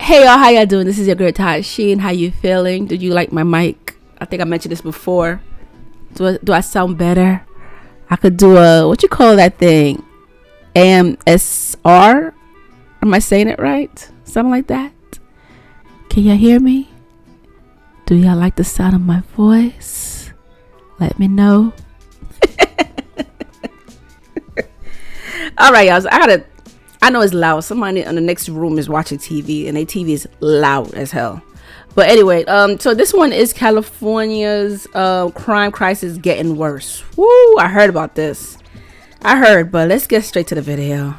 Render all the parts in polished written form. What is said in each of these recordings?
Hey y'all, how y'all doing? This is your girl Tysheen. How you feeling? Did you like my mic? I think I mentioned this before. Do I sound better? I could do a, what you call that thing? AMSR? Am I saying it right? Something like that. Can y'all hear me? Do y'all like the sound of my voice? Let me know. All right, y'all. So I know it's loud. Somebody in the next room is watching TV, and their TV is loud as hell. But anyway, so this one is California's crime crisis getting worse. Woo! I heard about this. But let's get straight to the video.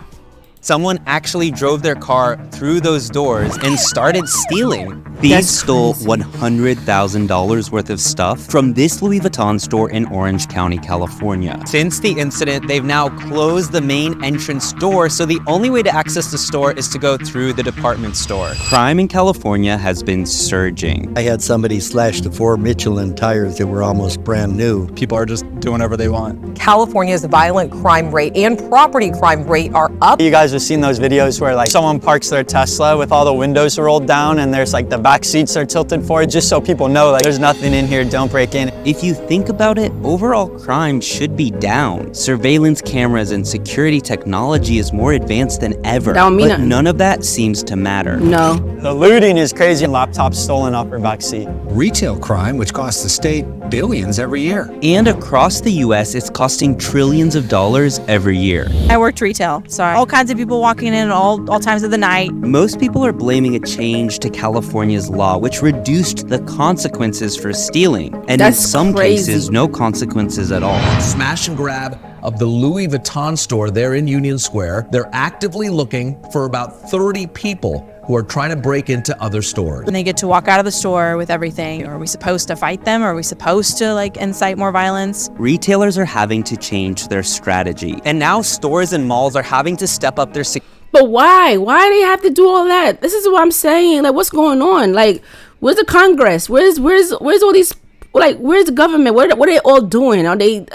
Someone actually drove their car through those doors and started stealing. Thieves stole $100,000 worth of stuff from this Louis Vuitton store in Orange County, California. Since the incident, they've now closed the main entrance door, so the only way to access the store is to go through the department store. Crime in California has been surging. I had somebody slash the 4 Michelin tires that were almost brand new. People are just doing whatever they want. California's violent crime rate and property crime rate are up. You guys have seen those videos where like someone parks their Tesla with all the windows rolled down and there's like the back seats are tilted forward, just so people know like there's nothing in here, don't break in. If you think about it, overall crime should be down. Surveillance cameras and security technology is more advanced than ever, but none of that seems to matter. No. The looting is crazy. Laptops stolen off her back seat. Retail crime, which costs the state billions every year. And across the US, it's costing trillions of dollars every year. I worked retail, so all kinds of people walking in all times of the night. Most people are blaming a change to California's law, which reduced the consequences for stealing. And in some cases, no consequences at all. Smash and grab of the Louis Vuitton store there in Union Square. They're actively looking for about 30 people who are trying to break into other stores. And they get to walk out of the store with everything. Are we supposed to fight them? Are we supposed to like incite more violence? Retailers are having to change their strategy. And now stores and malls are having to step up their security. But why? Why do they have to do all that? This is what I'm saying. Like, what's going on? Like, where's the Congress? Where's all these? Like, where's the government? What are they all doing? Are they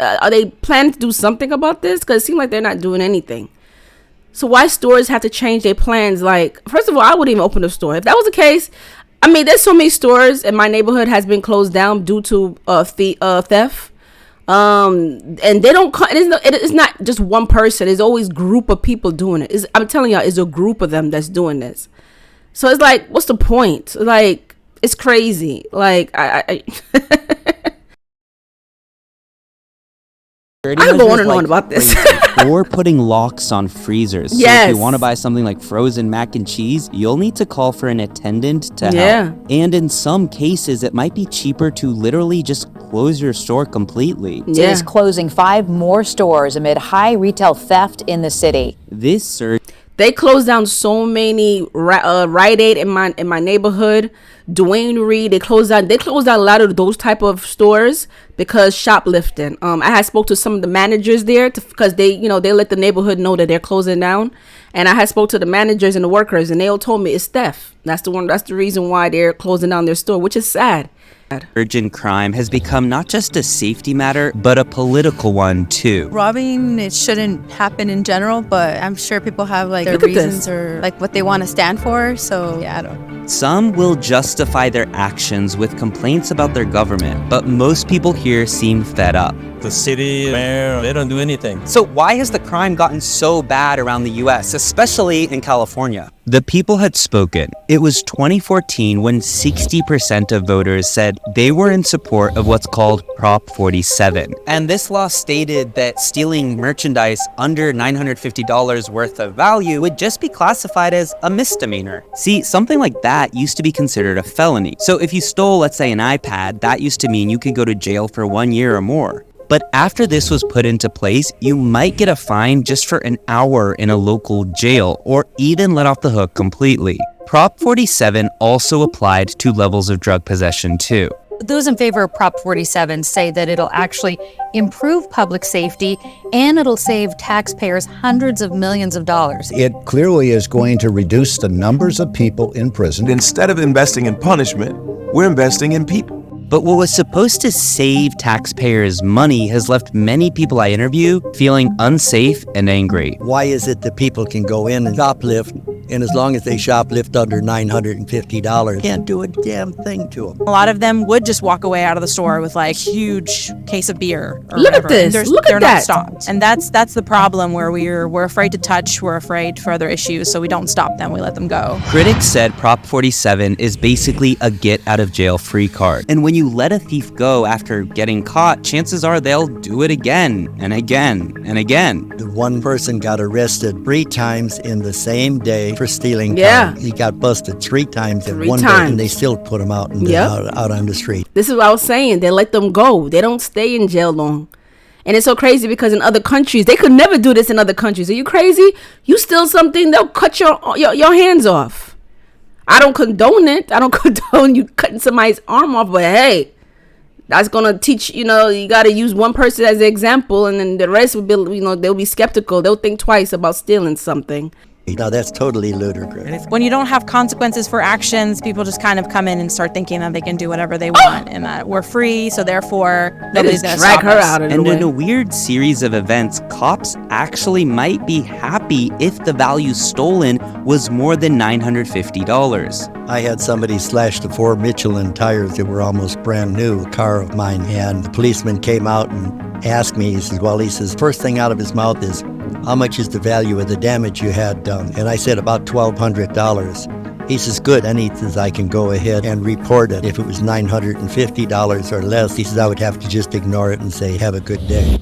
planning to do something about this? Because it seems like they're not doing anything. So why stores have to change their plans? Like, first of all, I wouldn't even open a store if that was the case. I mean, there's so many stores in my neighborhood has been closed down due to theft. And they don't. It's not just one person. It's always group of people doing it. I'm telling y'all, it's a group of them that's doing this. So it's like, what's the point? Like, it's crazy. Like, I can go on and on about this. Or putting locks on freezers. Yes. So if you want to buy something like frozen mac and cheese, you'll need to call for an attendant to help. And in some cases, it might be cheaper to literally just close your store completely. It is closing 5 more stores amid high retail theft in the city. This surge. They closed down so many Rite Aid in my neighborhood. Dwayne Reed, they closed down a lot of those type of stores because shoplifting. I had spoke to some of the managers there because they let the neighborhood know that they're closing down, and I had spoke to the managers and the workers, and they all told me it's theft. That's the reason why they're closing down their store, which is sad. Urgent crime has become not just a safety matter, but a political one too. Robbing, it shouldn't happen in general, but I'm sure people have like their reasons or like what they want to stand for. So yeah, I don't know. Some will justify their actions with complaints about their government, but most people here seem fed up. The city, mayor, they don't do anything. So why has the crime gotten so bad around the US, especially in California? The people had spoken. It was 2014 when 60% of voters said they were in support of what's called Prop 47. And this law stated that stealing merchandise under $950 worth of value would just be classified as a misdemeanor. See, something like that used to be considered a felony. So if you stole, let's say, an iPad, that used to mean you could go to jail for 1 year or more. But after this was put into place, you might get a fine just for an hour in a local jail, or even let off the hook completely. Prop 47 also applied to levels of drug possession too. Those in favor of Prop 47 say that it'll actually improve public safety and it'll save taxpayers hundreds of millions of dollars. It clearly is going to reduce the numbers of people in prison. Instead of investing in punishment, we're investing in people. But what was supposed to save taxpayers money has left many people I interview feeling unsafe and angry. Why is it that people can go in and shoplift And as long as they shoplift under $950, can't do a damn thing to them. A lot of them would just walk away out of the store with like huge case of beer. Or Look whatever. at this. Look at they're that. not stopped, and that's the problem where we're afraid to touch. We're afraid for other issues, so we don't stop them. We let them go. Critics said Prop 47 is basically a get-out-of-jail-free card. And when you let a thief go after getting caught, chances are they'll do it again and again and again. The one person got arrested 3 times in the same day for stealing cars. He got busted 3 times in one day, and they still put him out, out on the street. This is what I was saying. They let them go. They don't stay in jail long. And it's so crazy because in other countries, they could never do this in other countries. Are you crazy? You steal something, they'll cut your hands off. I don't condone it. I don't condone you cutting somebody's arm off, but hey, that's going to teach, you got to use one person as an example, and then the rest will be, they'll be skeptical. They'll think twice about stealing something. No, that's totally ludicrous. When you don't have consequences for actions, people just kind of come in and start thinking that they can do whatever they want, and that we're free, so therefore nobody's going to stop her out of the way. And in a weird series of events, cops actually might be happy if the value stolen was more than $950. I had somebody slash the 4 Michelin tires that were almost brand new, a car of mine, and the policeman came out and asked me, he says, first thing out of his mouth is, how much is the value of the damage you had done? And I said, about $1,200. He says, good. And he says, I can go ahead and report it. If it was $950 or less, he says, I would have to just ignore it and say, have a good day.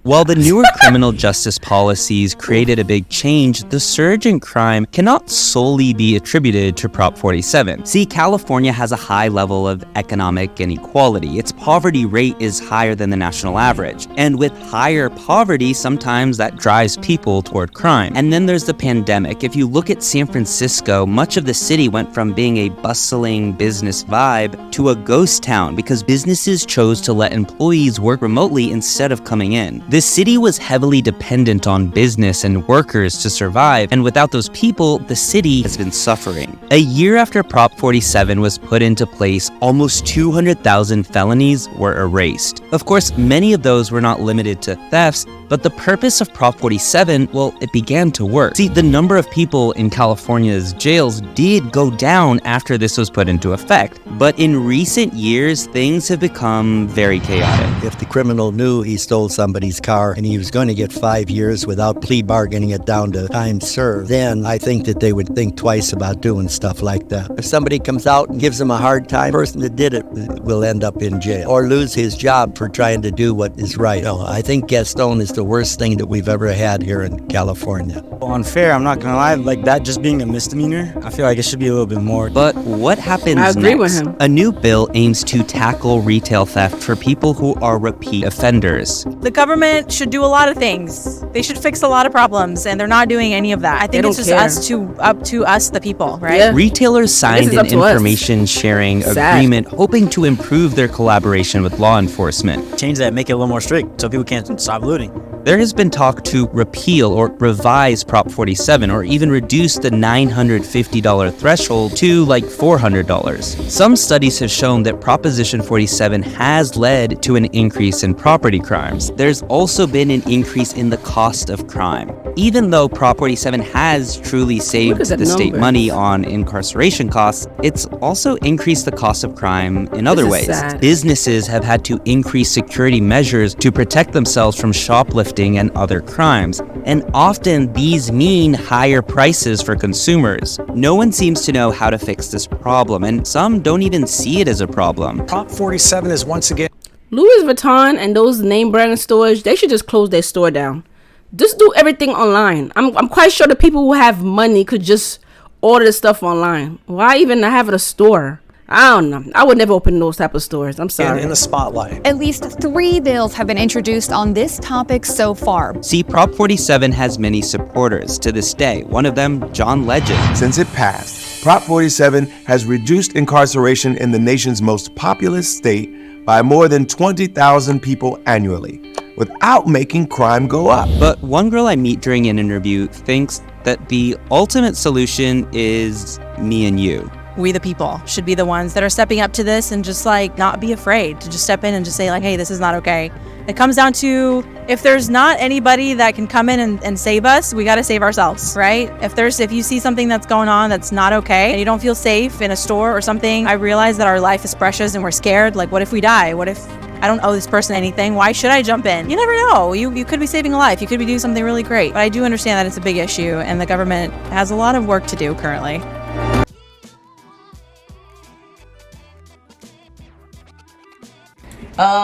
While the newer criminal justice policies created a big change, the surge in crime cannot solely be attributed to Prop 47. See, California has a high level of economic inequality. Its poverty rate is higher than the national average. And with higher poverty, sometimes that drives people toward crime. And then there's the pandemic. If you look at San Francisco, much of the city went from being a bustling business vibe to a ghost town because businesses chose to let employees work remotely instead of coming in. The city was heavily dependent on business and workers to survive, and without those people, the city has been suffering. A year after Prop 47 was put into place, almost 200,000 felonies were erased. Of course, many of those were not limited to thefts, but the purpose of Prop 47, well, it began to work. See, the number of people in California's jails did go down after this was put into effect, but in recent years, things have become very chaotic. If the criminal knew he stole somebody's car and he was going to get 5 years without plea bargaining it down to time served, then I think that they would think twice about doing stuff like that. If somebody comes out and gives them a hard time, the person that did it will end up in jail or lose his job for trying to do what is right. No, I think Gaston is the worst thing that we've ever had here in California. Unfair, I'm not gonna lie, like that just being a misdemeanor, I feel like it should be a little bit more. But what happens next? I agree with him. A new bill aims to tackle retail theft for people who are repeat offenders. The government should do a lot of things. They should fix a lot of problems, and they're not doing any of that. I think it's just up to us, the people, right? Yeah. Retailers signed an information sharing agreement hoping to improve their collaboration with law enforcement. Change that, make it a little more strict so people can't stop looting. There has been talk to repeal or revise Prop 47 or even reduce the $950 threshold to like $400. Some studies have shown that Proposition 47 has led to an increase in property crimes. There's also been an increase in the cost of crime. Even though Prop 47 has truly saved the state money on incarceration costs, it's also increased the cost of crime in other ways. Businesses have had to increase security measures to protect themselves from shoplifting and other crimes, and often these mean higher prices for consumers. No one seems to know how to fix this problem, and some don't even see it as a problem. Prop 47 is once again... Louis Vuitton and those name brand stores, they should just close their store down. Just do everything online. I'm quite sure the people who have money could just order the stuff online. Why even have it a store? I don't know. I would never open those type of stores. I'm sorry. In the spotlight. At least 3 bills have been introduced on this topic so far. See, Prop 47 has many supporters to this day. One of them, John Legend. Since it passed, Prop 47 has reduced incarceration in the nation's most populous state by more than 20,000 people annually, without making crime go up. But one girl I meet during an interview thinks that the ultimate solution is me and you. we the people should be the ones that are stepping up to this and just like not be afraid to just step in and just say like, hey, this is not okay. It comes down to, if there's not anybody that can come in and save us, we got to save ourselves, right? If you see something that's going on that's not okay and you don't feel safe in a store or something, I realize that our life is precious and we're scared. Like, what if we die? What if I don't owe this person anything? Why should I jump in? You never know. You could be saving a life. You could be doing something really great. But I do understand that it's a big issue and the government has a lot of work to do currently.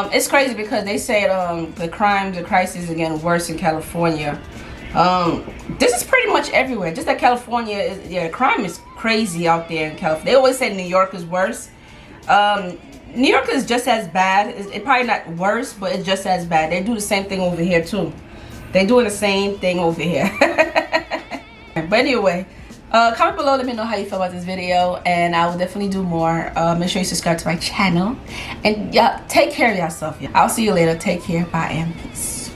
It's crazy because they said the crisis is getting worse in California. This is pretty much everywhere. Just that California, crime is crazy out there in California. They always say New York is worse. New York is just as bad. It's probably not worse, but it's just as bad. They do the same thing over here too. They're doing the same thing over here. But anyway, comment below, let me know how you feel about this video, and I will definitely do more. Make sure you subscribe to my channel, and yeah, take care of yourself. I'll see you later. Take care. Bye and peace.